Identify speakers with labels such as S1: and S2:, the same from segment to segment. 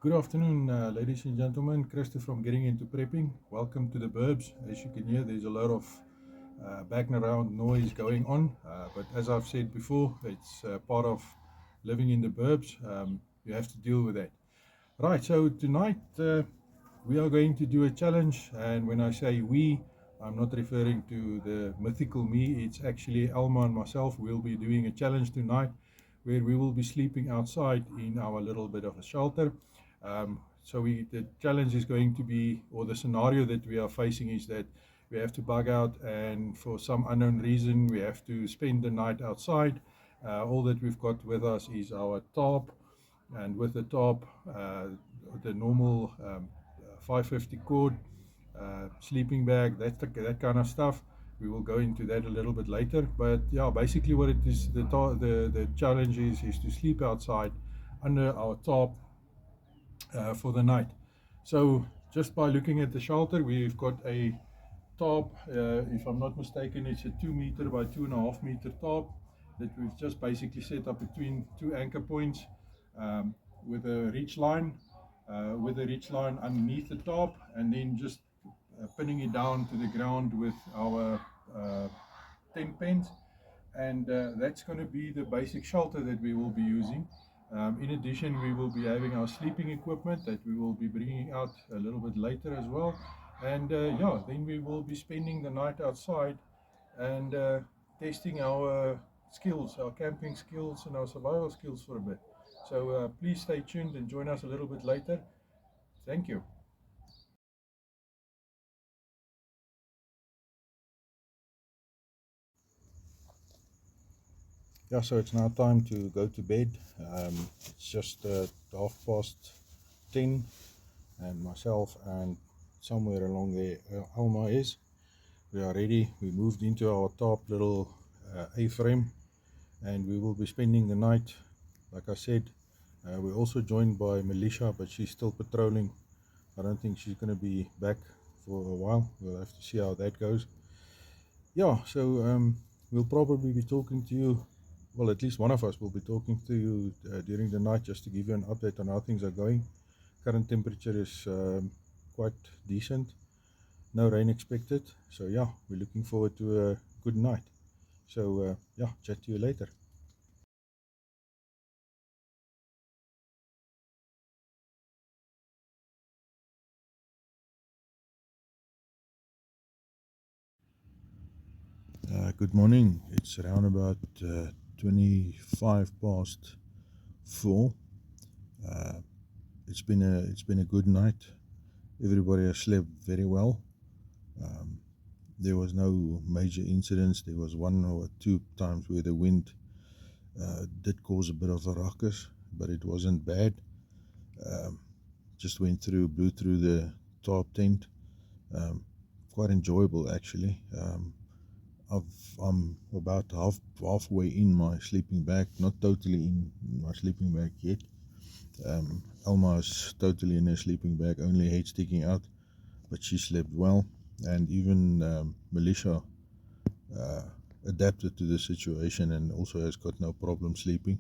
S1: Good afternoon, ladies and gentlemen. Christopher from Getting Into Prepping. Welcome to the Burbs. As you can hear, there's a lot of background noise going on. But as I've said before, it's part of living in the Burbs. You have to deal with that. Right, so tonight we are going to do a challenge. And when I say we, I'm not referring to the mythical me. It's actually Elma and myself. We'll be doing a challenge tonight where we will be sleeping outside in our little bit of a shelter. The challenge is going to be, or the scenario that we are facing is that we have to bug out, and for some unknown reason, we have to spend the night outside. All that we've got with us is our tarp, and with the tarp, the normal 550 cord, sleeping bag, that kind of stuff. We will go into that a little bit later. But yeah, basically what it is, the challenge is to sleep outside under our tarp for the night. So just by looking at the shelter, we've got a tarp. If I'm not mistaken, it's a 2 meter by 2.5 meter tarp that we've just basically set up between two anchor points um, with a reach line underneath the tarp, and then just pinning it down to the ground with our tent pins. And that's going to be the basic shelter that we will be using. In addition, we will be having our sleeping equipment that we will be bringing out a little bit later as well. And yeah, then we will be spending the night outside and testing our skills, our camping skills and our survival skills for a bit. So please stay tuned and join us a little bit later. Thank you. Yeah, so it's now time to go to bed. It's just 10:30, and myself and somewhere along there, Alma is. We are ready. We moved into our top little A-frame, and we will be spending the night. Like I said, we're also joined by Militia, but she's still patrolling. I don't think she's going to be back for a while. We'll have to see how that goes. Yeah, so we'll probably be talking to you. Well, at least one of us will be talking to you during the night just to give you an update on how things are going. Current temperature is quite decent. No rain expected. So yeah, we're looking forward to a good night. So yeah, chat to you later. Good morning. It's around about 25 past 4. Uh, it's been a good night. Everybody has slept very well. Um, there was no major incidents. There was one or two times where the wind did cause a bit of a ruckus, but it wasn't bad. Um, just blew through the tarp tent. Um, Quite enjoyable actually. I'm about halfway in my sleeping bag, not totally in my sleeping bag yet. Elma is totally in her sleeping bag, only head sticking out, but she slept well, and even Militia uh, adapted to the situation and also has got no problem sleeping.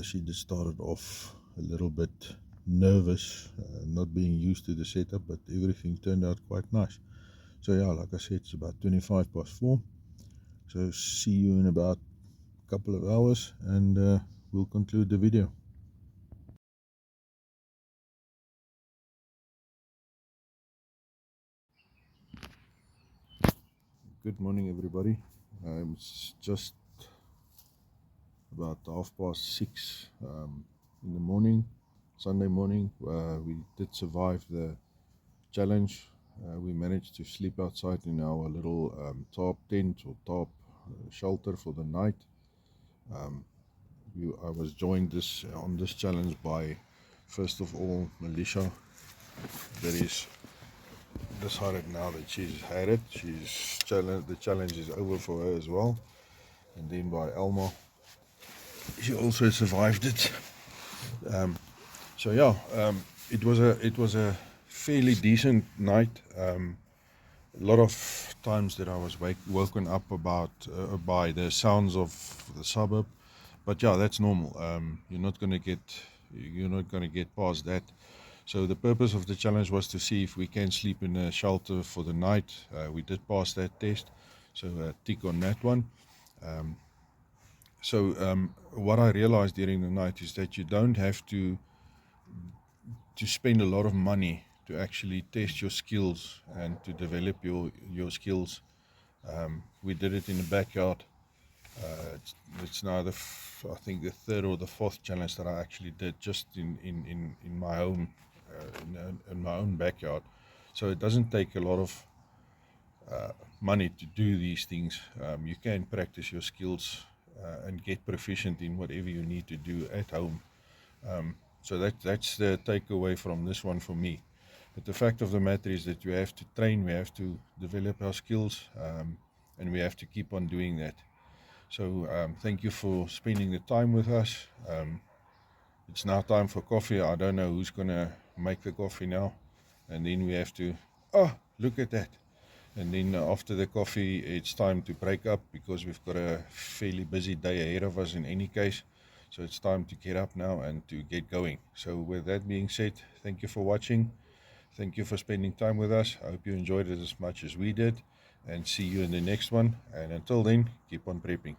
S1: She just started off a little bit nervous, not being used to the setup, but everything turned out quite nice. So yeah, like I said, it's about 25 past 4. So see you in about a couple of hours, and we'll conclude the video. Good morning, everybody. It's just about 6:30 in the morning, Sunday morning. We did survive the challenge. We managed to sleep outside in our little tarp tent or tarp shelter for the night. Um, I was joined on this challenge by, first of all, Militia. That is decided now that she's had it. The challenge is over for her as well. And then by Elma, she also survived it. Um, so yeah, it was a fairly decent night. A lot of times that I was woken up by the sounds of the suburb, but yeah, that's normal. You're not going to get you're not going to get past that. So the purpose of the challenge was to see if we can sleep in a shelter for the night. We did pass that test, so tick on that one. What I realized during the night is that you don't have to spend a lot of money to actually test your skills and to develop your skills. We did it in the backyard. It's now I think the third or the fourth challenge that I actually did just in my home, in my own backyard. So it doesn't take a lot of money to do these things. You can practice your skills and get proficient in whatever you need to do at home. So that's the takeaway from this one for me. But the fact of the matter is that we have to train, we have to develop our skills, and we have to keep on doing that. So thank you for spending the time with us. It's now time for coffee. I don't know who's going to make the coffee now. And then we have to, look at that. And then after the coffee, it's time to break up because we've got a fairly busy day ahead of us in any case. So it's time to get up now and to get going. So with that being said, thank you for watching. Thank you for spending time with us. I hope you enjoyed it as much as we did. And see you in the next one. And until then, keep on prepping.